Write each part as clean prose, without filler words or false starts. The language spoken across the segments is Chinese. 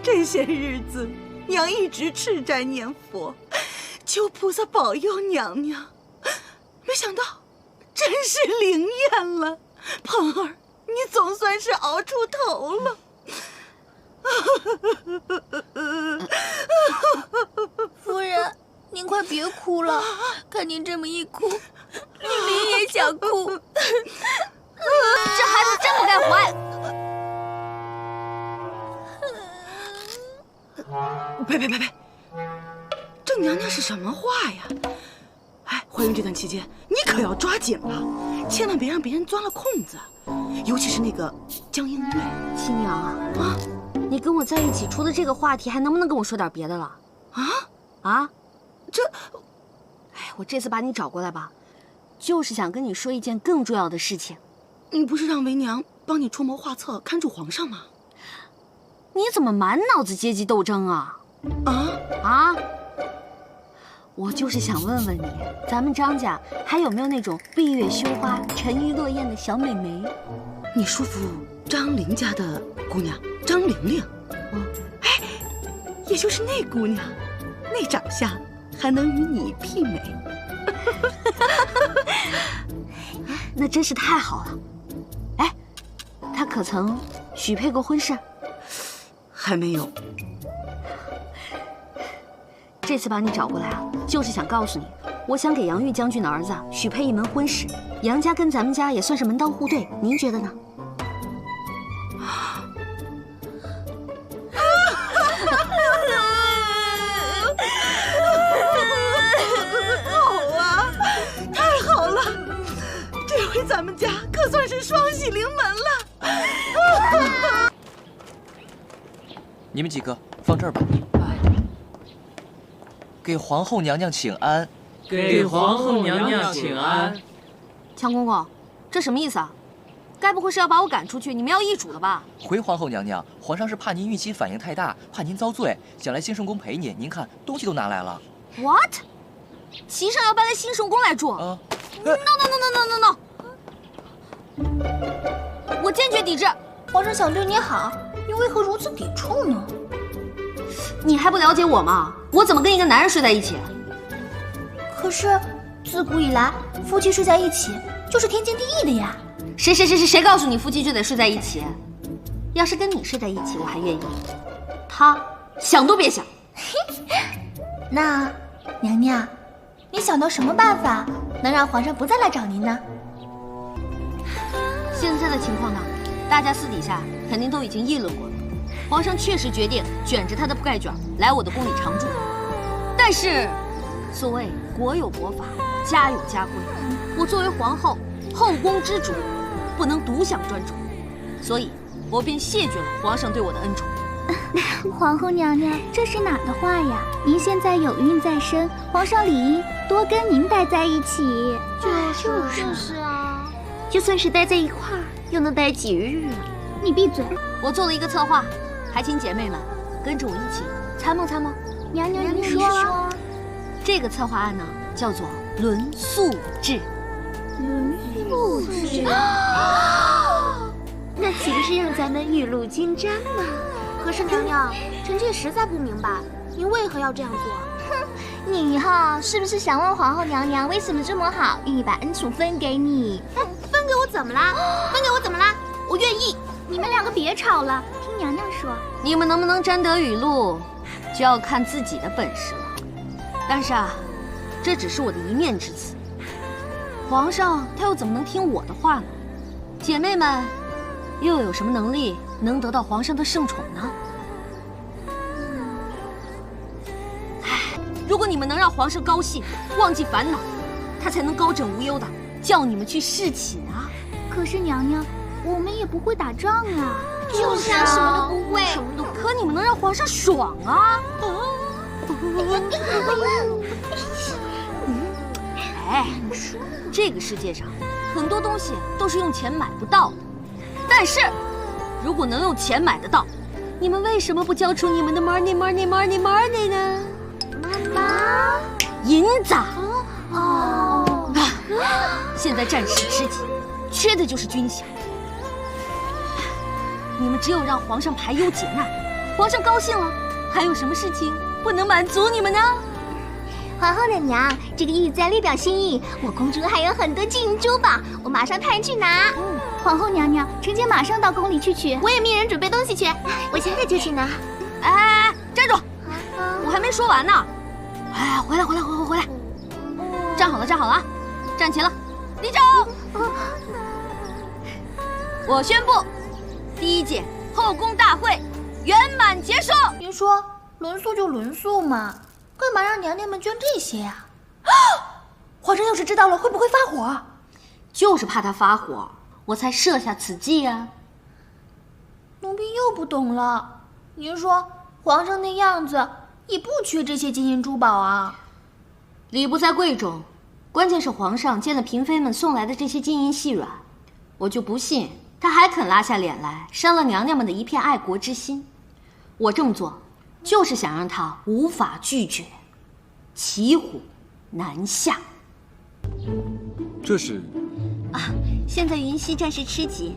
这些日子，娘一直吃斋念佛，求菩萨保佑娘娘。没想到，真是灵验了。鹏儿，你总算是熬出头了。夫人，您快别哭了，看您这么一哭，明明也想哭。这孩子真不该怀。呸！这娘娘是什么话呀？哎，怀孕这段期间，你可要抓紧了，千万别让别人钻了空子，尤其是那个江映月。亲娘啊，你跟我在一起，除了这个话题，还能不能跟我说点别的了？我这次把你找过来吧，就是想跟你说一件更重要的事情。你不是让为娘帮你出谋划策，看住皇上吗？你怎么满脑子阶级斗争啊？我就是想问问你，咱们张家还有没有那种闭月羞花、沉鱼落雁的小美眉？你叔父张玲家的姑娘张玲玲，也就是那姑娘，那长相还能与你媲美。那真是太好了。哎，她可曾许配过婚事？还没有。这次把你找过来啊，就是想告诉你，我想给杨玉将军的儿子许配一门婚事。杨家跟咱们家也算是门当户对，您觉得呢？好啊，太好了，这回咱们家可算是双喜临门了。你们几个放这儿吧。给皇后娘娘请安。给皇后娘娘请安。强公公，这什么意思啊？该不会是要把我赶出去？你们要易主了吧？回皇后娘娘，皇上是怕您孕期反应太大，怕您遭罪，想来兴圣宫陪您。您看，东西都拿来了。What？ 席上要搬来兴圣宫来住？No！ 我坚决抵制。皇上想对你好，你为何如此抵触呢？你还不了解我吗？我怎么跟一个男人睡在一起？可是，自古以来，夫妻睡在一起就是天经地义的呀。谁告诉你夫妻就得睡在一起？要是跟你睡在一起，我还愿意。他想都别想。那，娘娘，你想到什么办法能让皇上不再来找您呢？现在的情况呢，大家私底下肯定都已经议论过了。皇上确实决定卷着他的铺盖卷来我的宫里常住，但是，所谓国有国法，家有家规，我作为皇后，后宫之主，不能独享专宠，所以我便谢绝了皇上对我的恩宠。皇后娘娘，这是哪的话呀？您现在有孕在身，皇上理应多跟您待在一起。就是啊，就算是待在一块儿，又能待几日啊？你闭嘴！我做了一个策划，还请姐妹们跟着我一起参谋参谋。娘娘您说，这个策划案呢，叫做轮宿制。轮宿制？那岂不是让咱们雨露均沾吗？可是娘娘，臣妾实在不明白，您为何要这样做？你是不是想问皇后娘娘为什么这么好，愿意把恩宠分给你？分给我怎么啦？分给我怎么啦？我愿意。你们两个别吵了，听娘娘说。你们能不能沾得雨露，就要看自己的本事了。但是这只是我的一面之词。皇上他又怎么能听我的话呢？姐妹们，又有什么能力能得到皇上的圣宠呢？如果你们能让皇上高兴，忘记烦恼，他才能高枕无忧的叫你们去侍寝啊。可是娘娘，我们也不会打仗啊。就是啊，什么都不会。可你们能让皇上爽啊！哎，这个世界上很多东西都是用钱买不到的，但是如果能用钱买得到，你们为什么不交出你们的 money 呢？妈，银子。现在战事吃紧，缺的就是军饷。你们只有让皇上排忧解难，皇上高兴了，还有什么事情不能满足你们呢？皇后娘娘，这个玉簪略表心意，我公主还有很多金银珠宝，我马上派人去拿。皇后娘娘，臣妾马上到宫里去取。我也命人准备东西去，我现在就去拿。哎，站住！我还没说完呢。哎，回来！站好了啊！站齐了，立正。我宣布，第1届后宫大会圆满结束。您说轮宿就轮宿嘛，干嘛让娘娘们捐这些呀？皇上要是知道了，会不会发火？就是怕他发火，我才设下此计啊。奴婢又不懂了。您说皇上那样子也不缺这些金银珠宝啊？礼不在贵重，关键是皇上见了嫔妃们送来的这些金银细软，我就不信他还肯拉下脸来伤了娘娘们的一片爱国之心。我这么做就是想让他无法拒绝，骑虎难下。这是现在云溪暂时吃紧，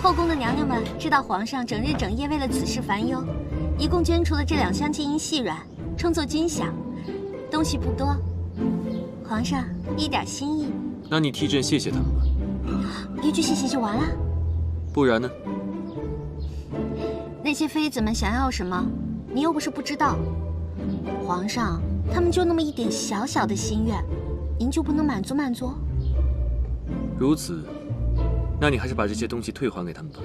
后宫的娘娘们知道皇上整日整夜为了此事烦忧，一共捐出了这2箱金银细软，称作军饷。东西不多，皇上一点心意。那你替朕谢谢他们吧。一句谢谢就完了？不然呢？那些妃子们想要什么，你又不是不知道。皇上他们就那么一点小小的心愿，您就不能满足？如此，那你还是把这些东西退还给他们吧。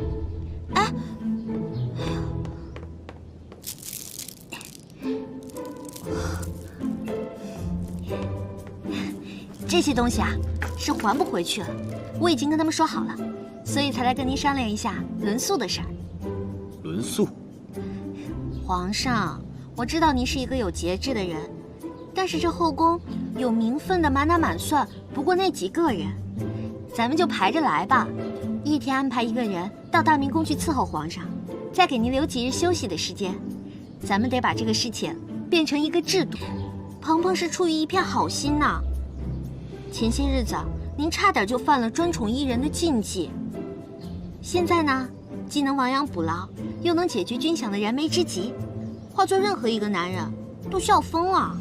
哎，这些东西啊，是还不回去了。我已经跟他们说好了，所以才来跟您商量一下轮宿的事儿。轮宿？皇上，我知道您是一个有节制的人，但是这后宫有名分的满打满算不过那几个人，咱们就排着来吧。一天安排1个人到大明宫去伺候皇上，再给您留几日休息的时间。咱们得把这个事情变成一个制度。鹏鹏是出于一片好心呐。前些日子您差点就犯了专宠一人的禁忌，现在呢，既能亡羊补牢，又能解决军饷的燃眉之急，换做任何一个男人都笑疯了。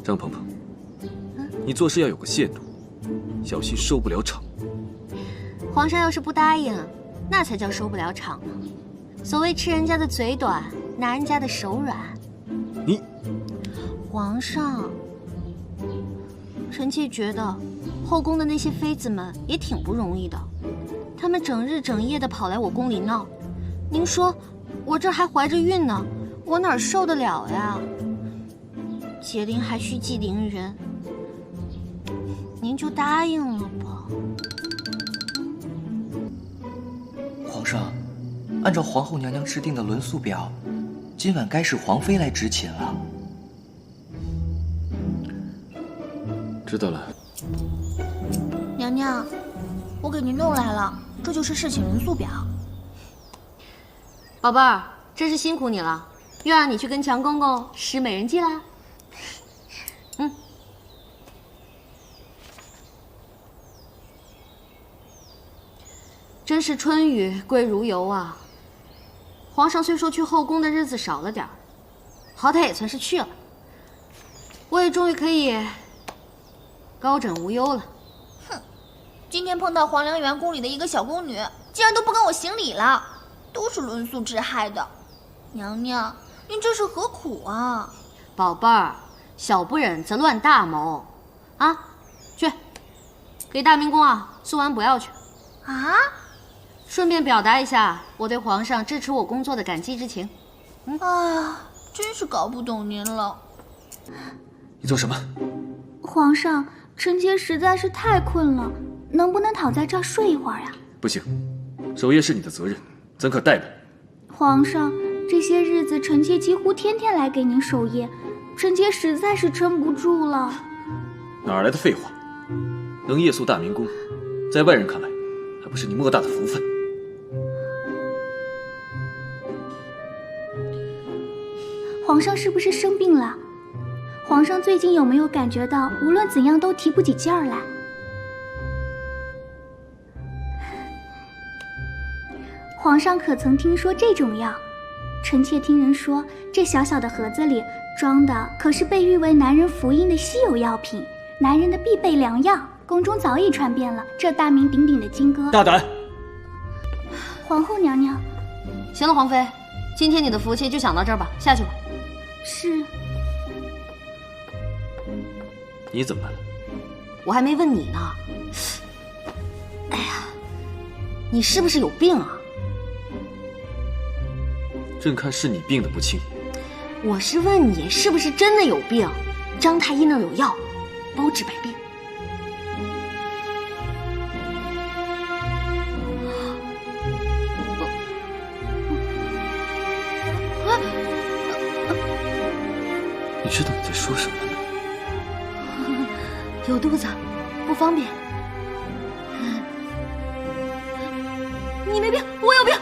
张鹏鹏，你做事要有个限度，小心收不了场。皇上要是不答应，那才叫收不了场呢。所谓吃人家的嘴短，拿人家的手软。你，皇上，臣妾觉得后宫的那些妃子们也挺不容易的，她们整日整夜的跑来我宫里闹，您说我这还怀着孕呢，我哪受得了呀？解铃还须系铃人，您就答应了吧。皇上，按照皇后娘娘制定的轮宿表，今晚该是皇妃来执勤了。知道了。娘娘，我给您弄来了，这就是侍寝轮宿表。宝贝儿，真是辛苦你了，又让你去跟强公公使美人计啦。真是春雨贵如油啊！皇上虽说去后宫的日子少了点儿，好歹也算是去了，我也终于可以高枕无忧了。哼，今天碰到皇良园宫里的一个小宫女，竟然都不跟我行礼了，都是轮宿致害的。娘娘，您这是何苦啊？宝贝儿，小不忍则乱大谋，啊，去给大明宫啊送完补药去。啊？顺便表达一下我对皇上支持我工作的感激之情。哎呀，真是搞不懂您了。你做什么？皇上，臣妾实在是太困了，能不能躺在这儿睡一会儿呀？不行，守夜是你的责任，怎可怠慢？皇上，这些日子臣妾几乎天天来给您守夜，臣妾实在是撑不住了。哪来的废话？能夜宿大明宫，在外人看来，还不是你莫大的福分。皇上是不是生病了？皇上最近有没有感觉到无论怎样都提不起劲儿来？皇上可曾听说这种药？臣妾听人说，这小小的盒子里装的可是被誉为男人福音的稀有药品，男人的必备良药。宫中早已传遍了这大名鼎鼎的金戈。大胆！皇后娘娘。行了，皇妃，今天你的福气就享到这儿吧，下去吧。是。你怎么来了？我还没问你呢。哎呀，你是不是有病啊？朕看是你病得不轻。我是问你是不是真的有病？张太医那儿有药，包治百病。你知道你在说什么吗？有肚子，不方便。你没病，我有病。